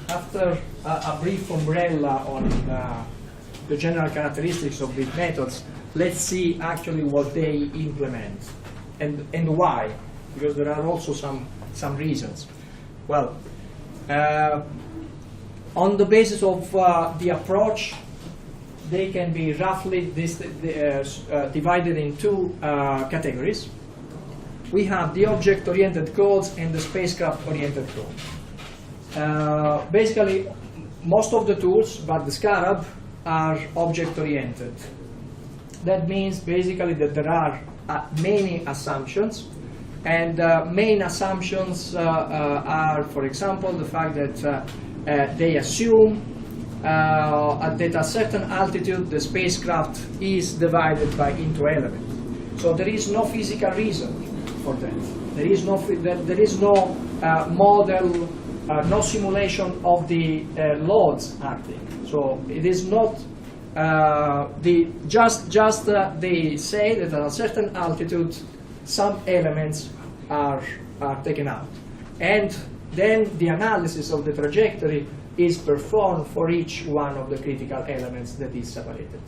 after a brief umbrella on the general characteristics of these methods, let's see actually what they implement and why, because there are also some reasons. Well, on the basis of the approach, they can be roughly divided in two categories. We have the object-oriented codes and the spacecraft-oriented code. Basically, most of the tools, but the Scarab, are object-oriented. That means basically that there are many assumptions, and main assumptions are, for example, the fact that they assume that at a certain altitude the spacecraft is divided into elements. So there is no physical reason for that. There is no model, no simulation of the loads acting. So it is not they say that at a certain altitude some elements are taken out, and then the analysis of the trajectory is performed for each one of the critical elements that is separated.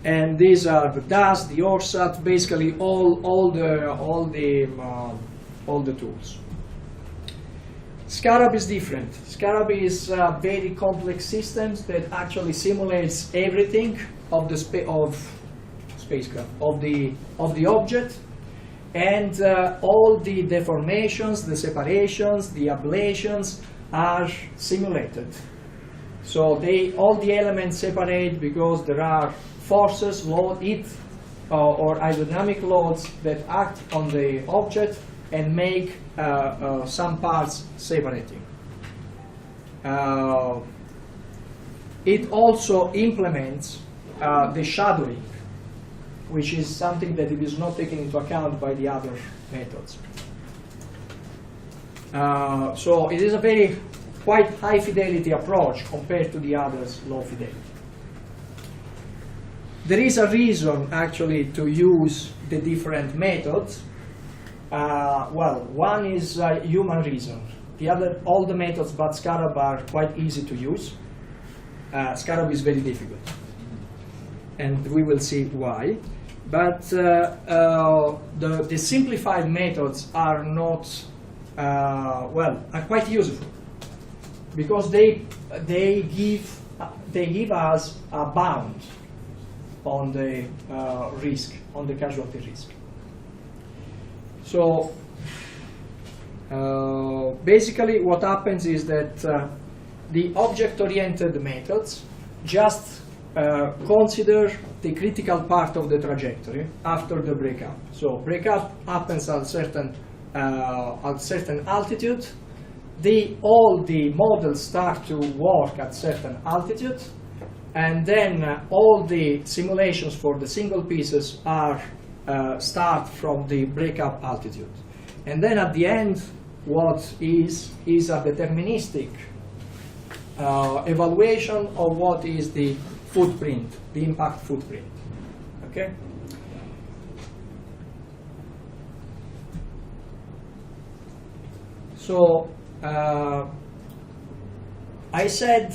And these are the dust, the ORSAT, basically all the tools. Scarab is different. Scarab is very complex systems that actually simulates everything of the spacecraft, of the object, and all the deformations, the separations, the ablations are simulated. So all the elements separate because there are forces, heat, or aerodynamic loads that act on the object and make some parts separating. It also implements the shadowing, which is something that it is not taken into account by the other methods. So it is a very quite high fidelity approach compared to the others low fidelity. There is a reason actually to use the different methods. Well, one is a human reason. The other, all the methods but Scarab are quite easy to use. Scarab is very difficult, and we will see why. But the simplified methods are not, are quite useful because they give us a bound on the risk, on the casualty risk. So basically what happens is that the object-oriented methods just consider the critical part of the trajectory after the breakup. So breakup happens at a certain altitude. All the models start to work at certain altitude, and then all the simulations for the single pieces are start from the breakup altitude. And then at the end, what is a deterministic evaluation of what is the footprint, the impact footprint. Okay? So I said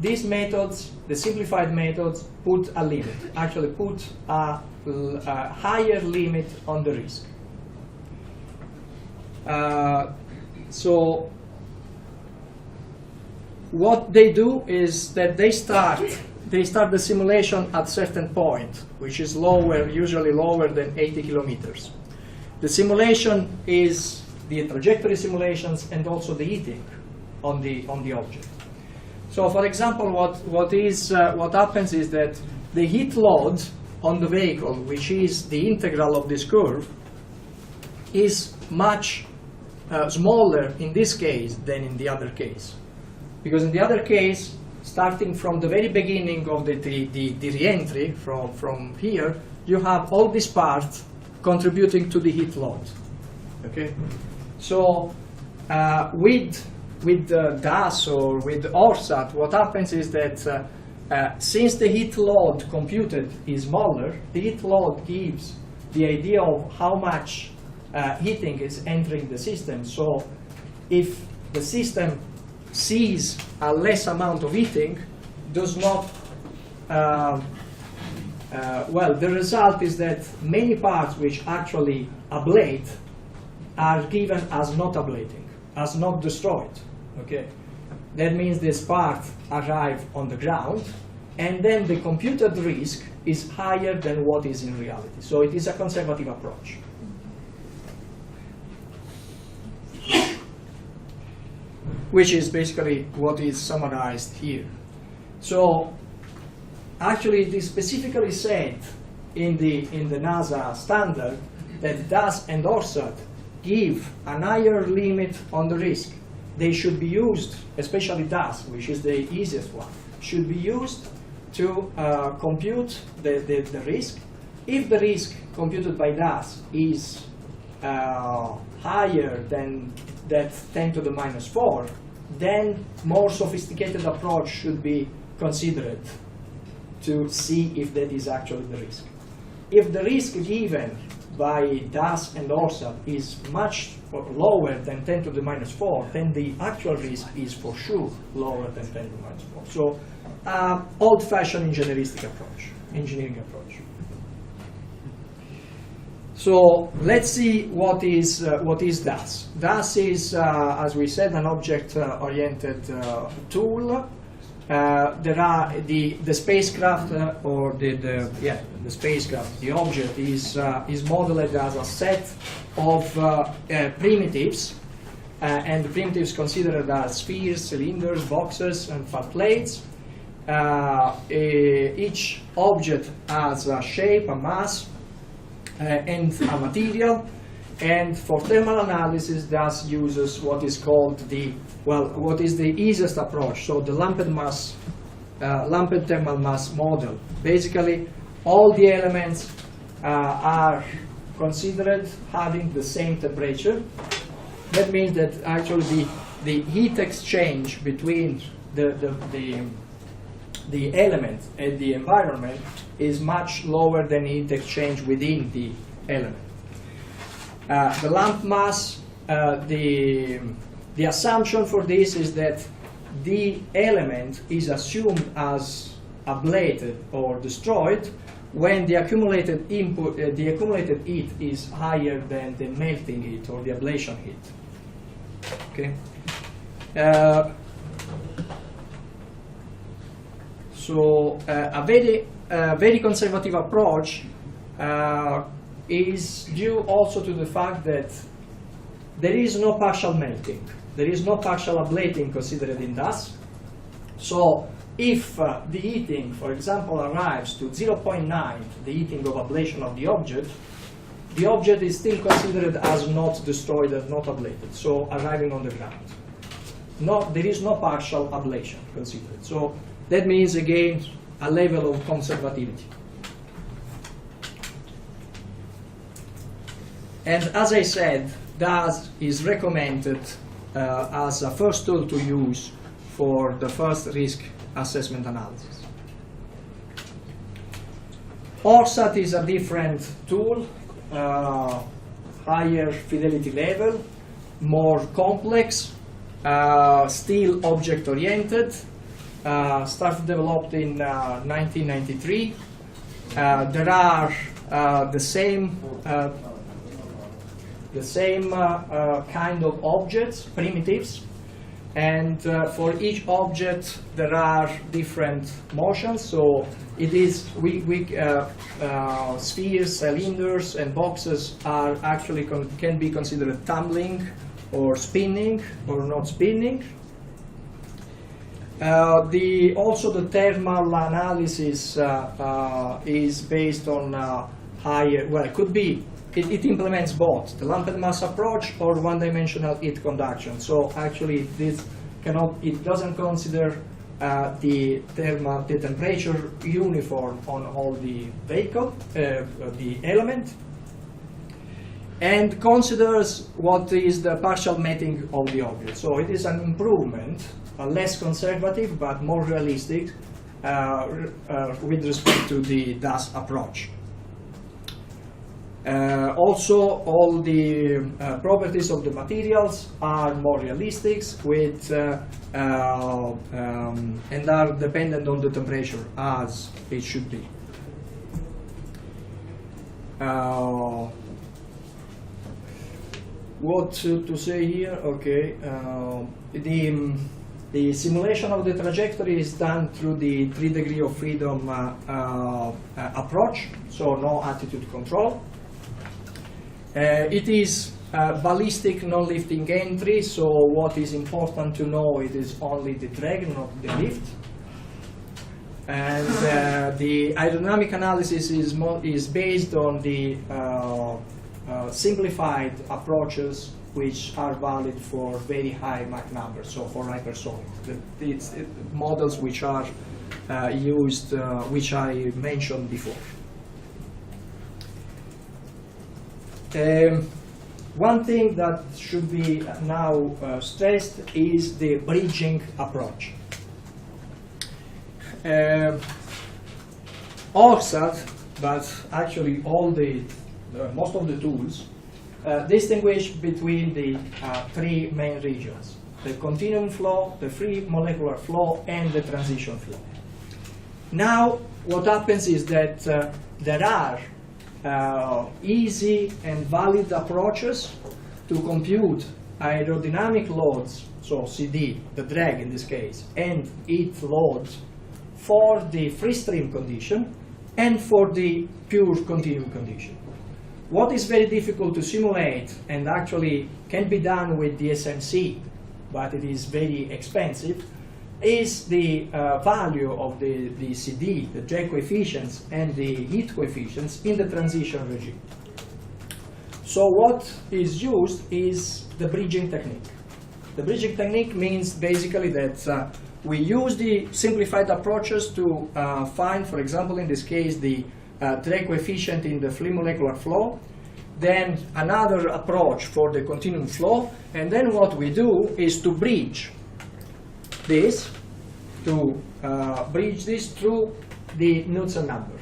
these methods, the simplified methods, put a limit, actually put a higher limit on the risk. So what they do is that they start the simulation at a certain point, which is lower, usually lower than 80 kilometers. The simulation is the trajectory simulations and also the heating on the object. So, for example, what happens is that the heat load on the vehicle, which is the integral of this curve, is much smaller in this case than in the other case. Because in the other case, starting from the very beginning of the re-entry from here, you have all these parts contributing to the heat load. Okay? So with DAS or with ORSAT, what happens is that since the heat load computed is smaller, the heat load gives the idea of how much heating is entering the system. So if the system sees a less amount of heating does not, well, the result is that many parts which actually ablate are given as not ablating, as not destroyed. Okay, that means this part arrive on the ground, and then the computed risk is higher than what is in reality. So it is a conservative approach. Which is basically what is summarized here. So actually it is specifically said in the NASA standard that DAS and ORSAT give a higher limit on the risk. They should be used, especially DAS, which is the easiest one, should be used to compute the risk. If the risk computed by DAS is higher than that 10 to the minus 4, then more sophisticated approach should be considered to see if that is actually the risk. If the risk given by DAS and ORSAT is much lower than 10 to the minus 4, then the actual risk is for sure lower than 10 to the minus 4. So old-fashioned engineering approach. So let's see what is DAS. DAS is, as we said, an object-oriented tool. There are the spacecraft or the spacecraft. The object is modeled as a set of primitives, and the primitives considered as spheres, cylinders, boxes, and flat plates. Each object has a shape, a mass, and a material, and for thermal analysis DAS uses what is called what is the easiest approach, so the lumped thermal mass model. Basically all the elements are considered having the same temperature. That means that actually the heat exchange between the element and the environment is much lower than heat exchange within the element. The lump mass, the assumption for this is that the element is assumed as ablated or destroyed when the accumulated heat is higher than the melting heat or the ablation heat. Okay. So a very conservative approach is due also to the fact that there is no partial melting. There is no partial ablating considered in DAS. So if the heating, for example, arrives to 0.9, the heating of ablation of the object is still considered as not destroyed, as not ablated, so arriving on the ground. There is no partial ablation considered. So that means, again, a level of conservativity. And as I said, DAS is recommended as a first tool to use for the first risk assessment analysis. ORSAT is a different tool, higher fidelity level, more complex, still object-oriented, started developed in 1993. There are the same kind of objects, primitives, and for each object there are different motions. So it is spheres, cylinders, and boxes are actually can be considered tumbling or spinning or not spinning. Also the thermal analysis is based on higher, well, it could be, it implements both the lumped mass approach or one-dimensional heat conduction. So actually this it doesn't consider the temperature uniform on all the vehicle, the element, and considers what is the partial melting of the object. So it is an improvement, less conservative but more realistic with respect to the DAS approach. Also, all the properties of the materials are more realistic with, and are dependent on the temperature as it should be. What to say here? Okay, the simulation of the trajectory is done through the 3 degree of freedom approach, so no attitude control. It is ballistic non-lifting entry, so what is important to know, it is only the drag, not the lift. And the aerodynamic analysis is based on the simplified approaches which are valid for very high Mach numbers, so for hypersonic. It's models which are used, which I mentioned before. One thing that should be now stressed is the bridging approach. ORSAT, but actually all most of the tools distinguish between the 3 main regions: the continuum flow, the free molecular flow, and the transition flow. Now, what happens is that there are easy and valid approaches to compute aerodynamic loads, so CD, the drag in this case, and heat loads for the free stream condition and for the pure continuum condition. What is very difficult to simulate and actually can be done with the SMC, but it is very expensive, is the value of the CD, the drag coefficients, and the heat coefficients in the transition regime. So what is used is the bridging technique. The bridging technique means basically that we use the simplified approaches to find, for example, in this case, the drag coefficient in the free molecular flow, then another approach for the continuum flow, and then what we do is to bridge this, through the Knudsen number.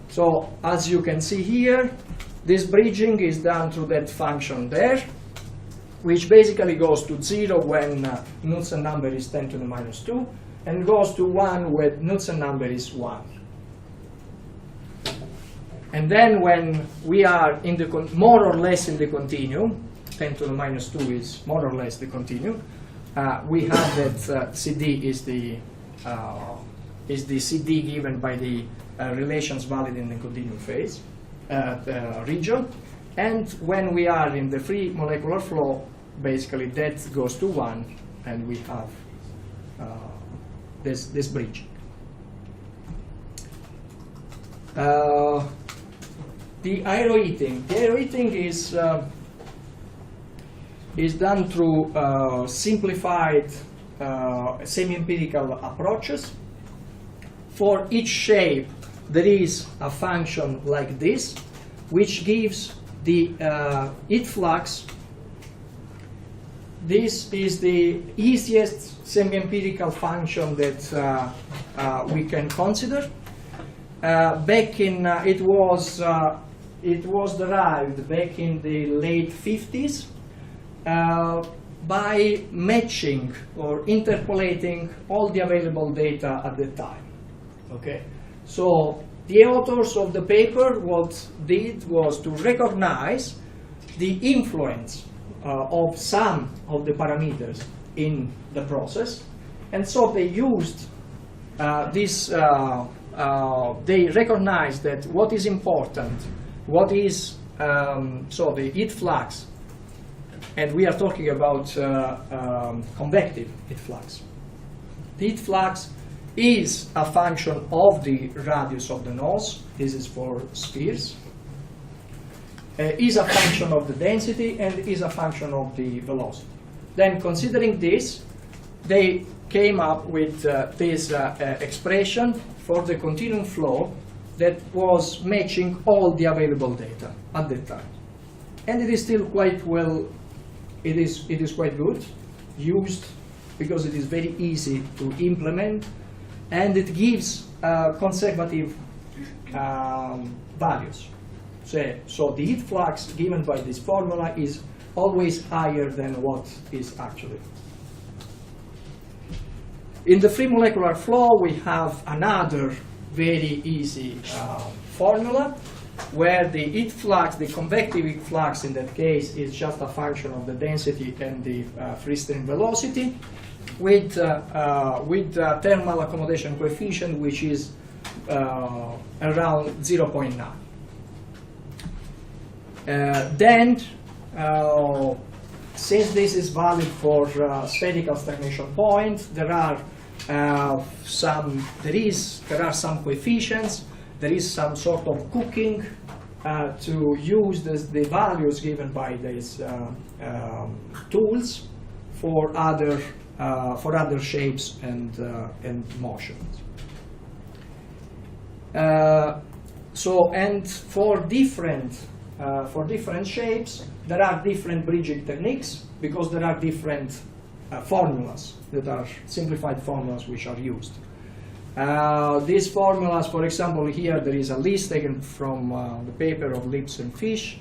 So as you can see here, this bridging is done through that function there, which basically goes to 0 when Knudsen number is 10 to the minus 2, and goes to 1 when Knudsen number is 1. And then when we are in the more or less in the continuum, 10 to the minus 2 is more or less the continuum, we have that CD is the CD given by the relations valid in the continuum phase region, and when we are in the free molecular flow, basically that goes to 1, and we have this bridge. The aeroheating. The aeroheating is done through simplified semi-empirical approaches. For each shape, there is a function like this, which gives the heat flux. This is the easiest semi-empirical function that we can consider. Back in it was derived back in the late 50s. By matching or interpolating all the available data at the time. Okay, so the authors of the paper, what did was to recognize the influence of some of the parameters in the process, and so they used this. They recognized that what is important, what is so the heat flux. And we are talking about convective heat flux. The heat flux is a function of the radius of the nose. This is for spheres. Is a function of the density and is a function of the velocity. Then, considering this, they came up with this expression for the continuum flow that was matching all the available data at the time. And it is still quite well. It is quite good, used because it is very easy to implement, and it gives conservative values. So the heat flux given by this formula is always higher than what is actually. In the free molecular flow, we have another very easy formula, where the heat flux, the convective heat flux in that case, is just a function of the density and the free stream velocity, with thermal accommodation coefficient, which is around 0.9. Then, since this is valid for spherical stagnation point, there are some coefficients. There is some sort of cooking to use the values given by these tools for other shapes and motions. And for different shapes, there are different bridging techniques, because there are different formulas that are simplified formulas which are used. These formulas, for example, here there is a list taken from the paper of Lips and Fish.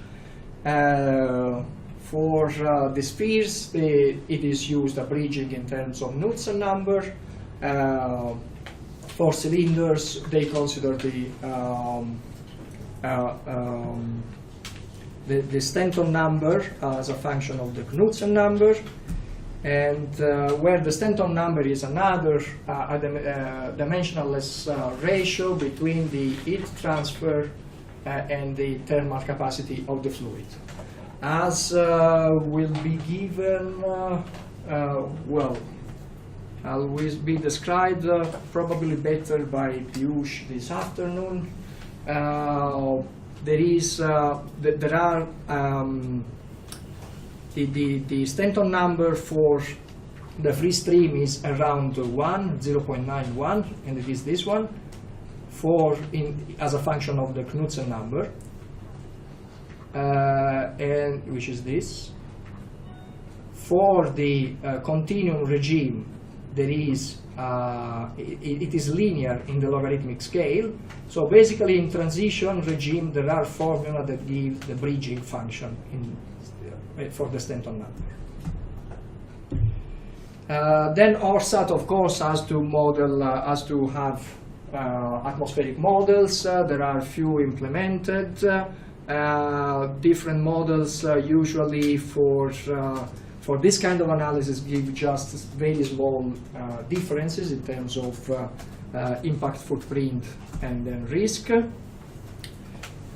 For the spheres, it is used a bridging in terms of Knudsen number. For cylinders, they consider the Stanton number as a function of the Knudsen number. And where the Stanton number is another dimensionless ratio between the heat transfer and the thermal capacity of the fluid. As will be given, will be described probably better by Piyush this afternoon. The Stanton number for the free stream is around 0.91, and it is this one, as a function of the Knudsen number, and which is this. For the continuum regime, there is it is linear in the logarithmic scale. So basically, in transition regime, there are formulas that give the bridging function for the Stanton number. Then ORSAT, of course, has to have atmospheric models. There are few implemented. Different models usually for this kind of analysis give just very small differences in terms of impact footprint and then risk.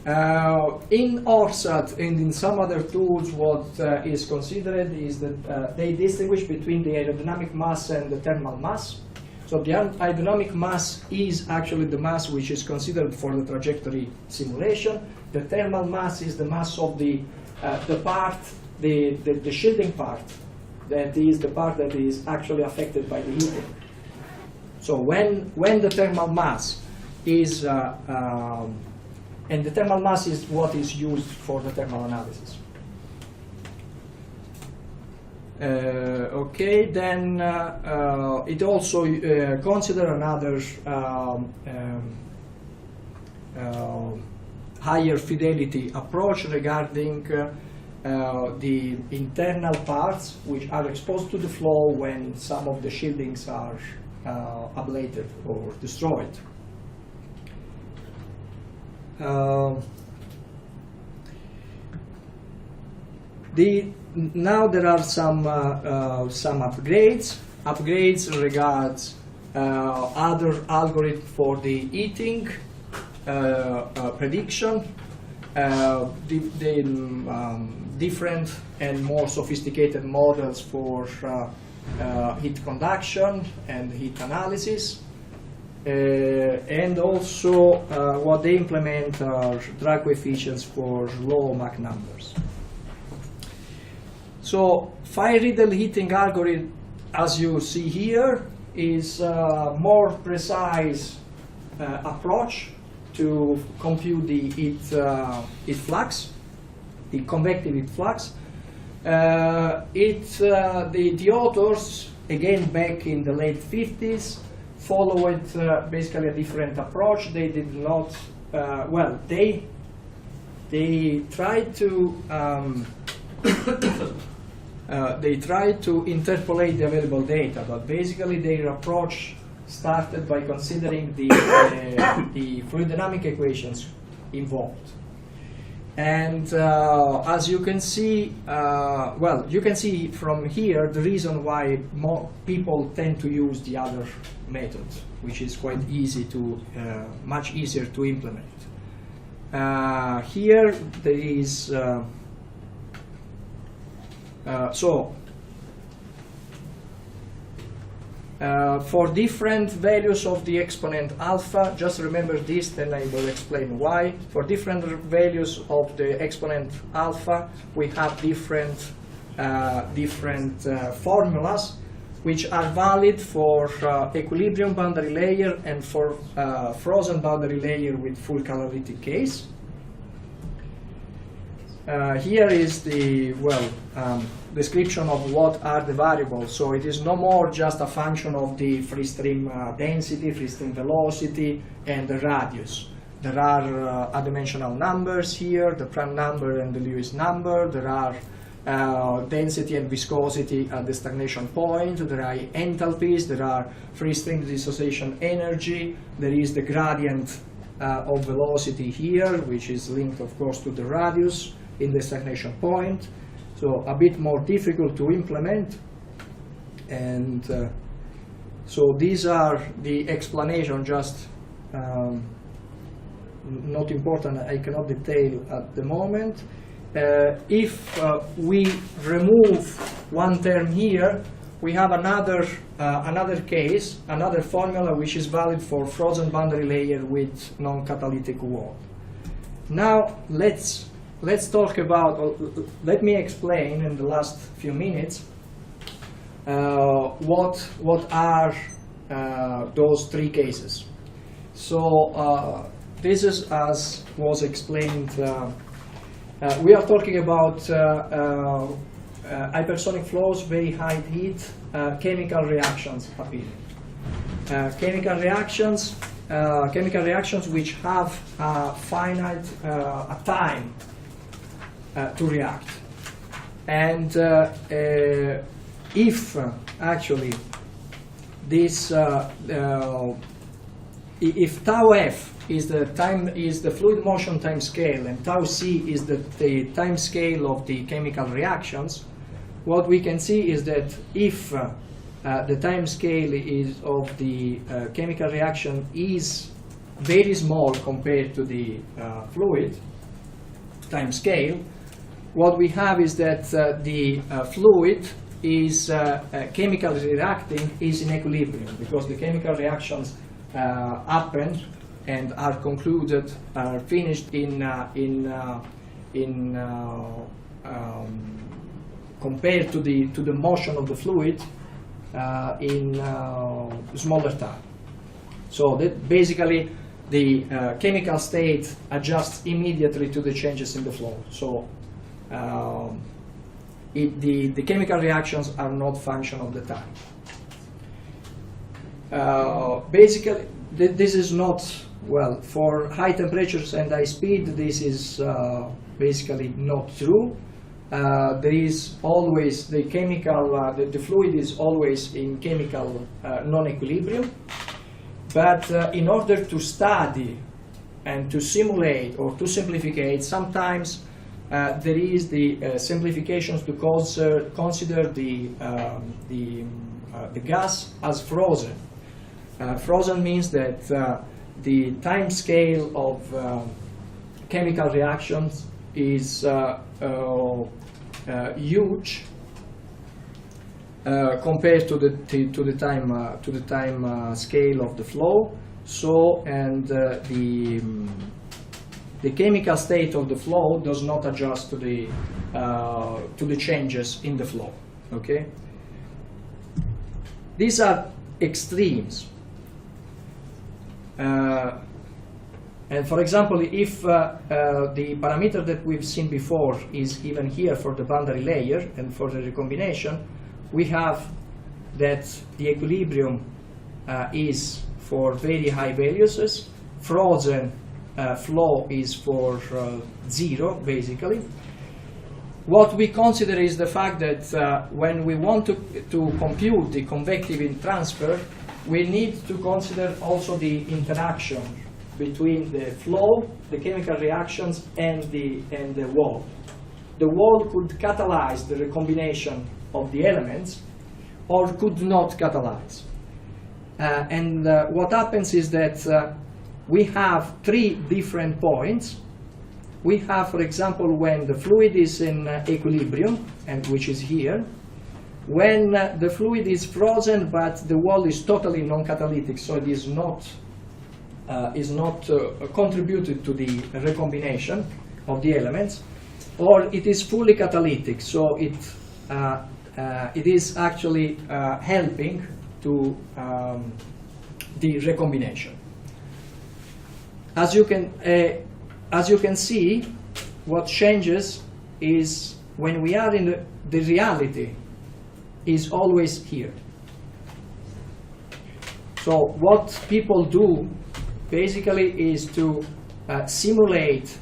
In ORSAT and in some other tools, what is considered is that they distinguish between the aerodynamic mass and the thermal mass. So the aerodynamic mass is actually the mass which is considered for the trajectory simulation. The thermal mass is the mass of the shielding part, that is the part that is actually affected by the heating. So when the thermal mass is and the thermal mass is what is used for the thermal analysis. Okay, then it also considers another higher fidelity approach regarding the internal parts which are exposed to the flow when some of the shieldings are ablated or destroyed. Now there are some upgrades. Upgrades regards other algorithms for the heating prediction, different and more sophisticated models for heat conduction and heat analysis. And also what they implement are drag coefficients for low Mach numbers. So Fire-Riedel heating algorithm, as you see here, is a more precise approach to compute the heat flux, the convective heat flux. The authors, again back in the late 50s, followed basically a different approach. They did not, they they tried to interpolate the available data, but basically their approach started by considering the fluid dynamic equations involved. And as you can see, well, you can see from here the reason why more people tend to use the other method, which is quite easy to, much easier to implement. Here there is, for different values of the exponent alpha, just remember this, then I will explain why. For different values of the exponent alpha, we have different formulas which are valid for equilibrium boundary layer and for frozen boundary layer with full caloritic case. Here is the, well, description of what are the variables. So it is no more just a function of the free stream density, free stream velocity, and the radius. There are adimensional numbers here, the prime number and the Lewis number. There are density and viscosity at the stagnation point. There are enthalpies. There are free stream dissociation energy. There is the gradient of velocity here, which is linked, of course, to the radius in the stagnation point. So a bit more difficult to implement. And so these are the explanation, just not important, I cannot detail at the moment. If we remove one term here, we have another case, another formula which is valid for frozen boundary layer with non-catalytic wall. Now let's talk about, let me explain in the last few minutes what are those three cases. So this is, as was explained, we are talking about hypersonic flows, very high heat, chemical reactions appearing. Chemical reactions which have a finite time to react. And if actually this, if tau f is the fluid motion time scale and tau c is the time scale of the chemical reactions, what we can see is that if the time scale is of the chemical reaction is very small compared to the fluid time scale, what we have is that the fluid is chemically reacting is in equilibrium, because the chemical reactions happen and are concluded, are finished compared to the motion of the fluid in smaller time. So that basically the chemical state adjusts immediately to the changes in the flow. So the chemical reactions are not function of the time. Basically, this is not, well, for high temperatures and high speed, this is basically not true. There is always the chemical, the fluid is always in chemical non-equilibrium. But in order to study and to simulate or to simplify, sometimes there is the simplifications to consider the gas as frozen. Frozen means that the time scale of chemical reactions is huge compared to the time scale of the flow. So, and the chemical state of the flow does not adjust to the changes in the flow. Okay. These are extremes. And for example, if the parameter that we've seen before is even here for the boundary layer and for the recombination, we have that the equilibrium is for very high values, frozen flow is for 0, basically. What we consider is the fact that when we want to compute the convective heat transfer, we need to consider also the interaction between the flow, the chemical reactions, and the wall. The wall could catalyze the recombination of the elements, or could not catalyze. What happens is that we have 3 different points. We have, for example, when the fluid is in equilibrium, and which is here, when the fluid is frozen but the wall is totally non-catalytic, so it is not contributed to the recombination of the elements, or it is fully catalytic, so it is actually helping to the recombination. As you can see, what changes is when we are in the reality is always here. So what people do basically is to simulate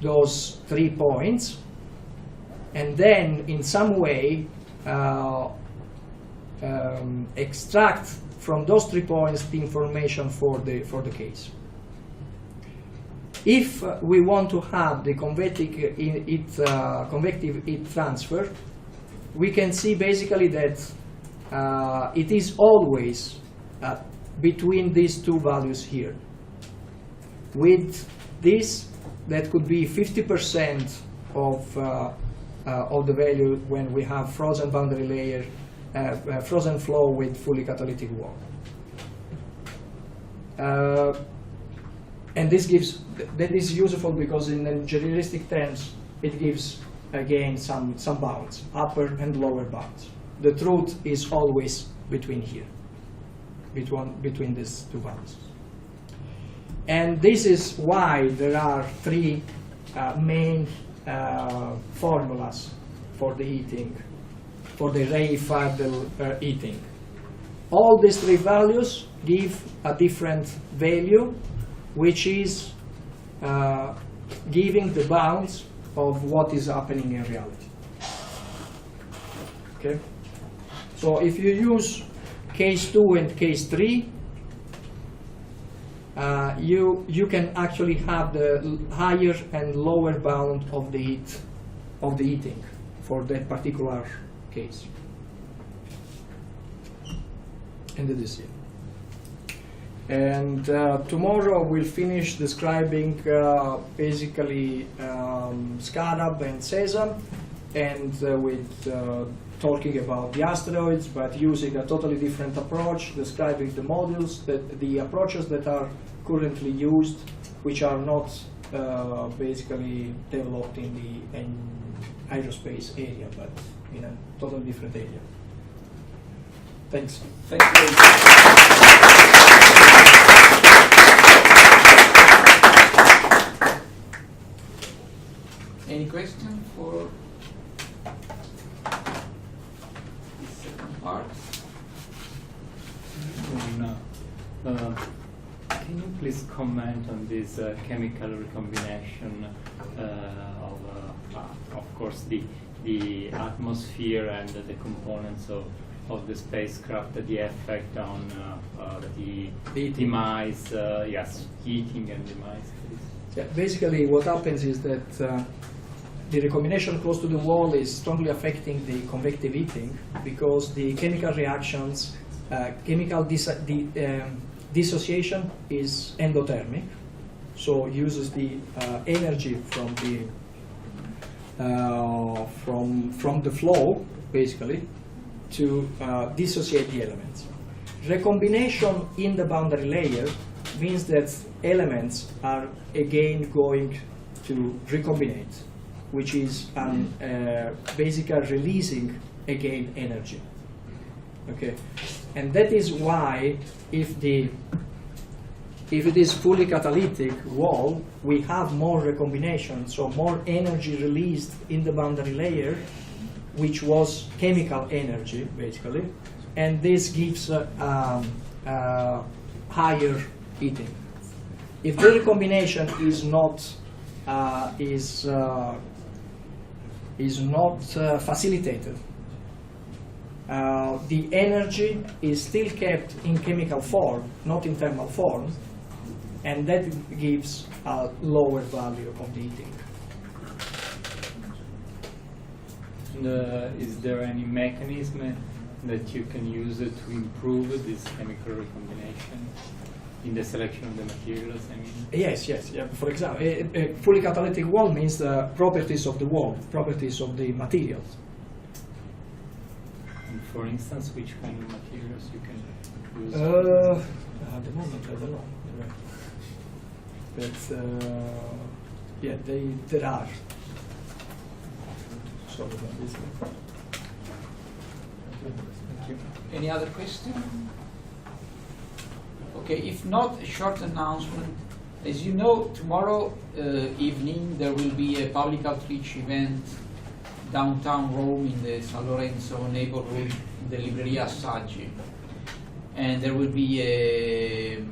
those 3 points, and then in some way extract from those 3 points the information for the case. If we want to have the convective heat transfer, we can see basically that it is always between these 2 values here. With this, that could be 50% of the value when we have frozen boundary layer, frozen flow with fully catalytic wall. And that is useful because in generalistic terms it gives again some bounds, upper and lower bounds. The truth is always between here, between these 2 values. And this is why there are 3 main formulas for the heating, for the Rey-Fardel heating. All these 3 values give a different value, which is giving the bounds of what is happening in reality. Okay? So if you use case 2 and case 3, you can actually have the higher and lower bound of the heating for that particular case. And it is here. And tomorrow we'll finish describing basically Scarab and Sesam, and with talking about the asteroids, but using a totally different approach, describing the modules, the approaches that are currently used, which are not basically developed in the aerospace area, but in a totally different area. Thanks. Thank you. Any question for the second part? Can you please comment on this chemical recombination of course, the atmosphere and the components of the spacecraft, the effect on the demise, heating and demise? Yeah, basically, what happens is that the recombination close to the wall is strongly affecting the convective heating because the chemical reactions, chemical dissociation is endothermic, so uses the energy from the flow, basically, to dissociate the elements. Recombination in the boundary layer means that elements are again going to recombinate, which is basically releasing again energy. Okay, and that is why if it is fully catalytic wall, we have more recombination, so more energy released in the boundary layer, which was chemical energy basically, and this gives higher heating. if the recombination is not facilitated, the energy is still kept in chemical form, not in thermal form, and that gives a lower value of the heating. Is there any mechanism that you can use to improve this chemical recombination in the selection of the materials? I mean, Yes. Yeah. For example, a fully catalytic wall means the properties of the wall, properties of the materials. and for instance, which kind of materials you can use? At the moment, I don't know. But yeah, there are. Sorry about this. Thank you. Any other question? Okay, if not, a short announcement. As you know, tomorrow evening there will be a public outreach event downtown Rome in the San Lorenzo neighborhood in the Libreria Assaggi. And there will be a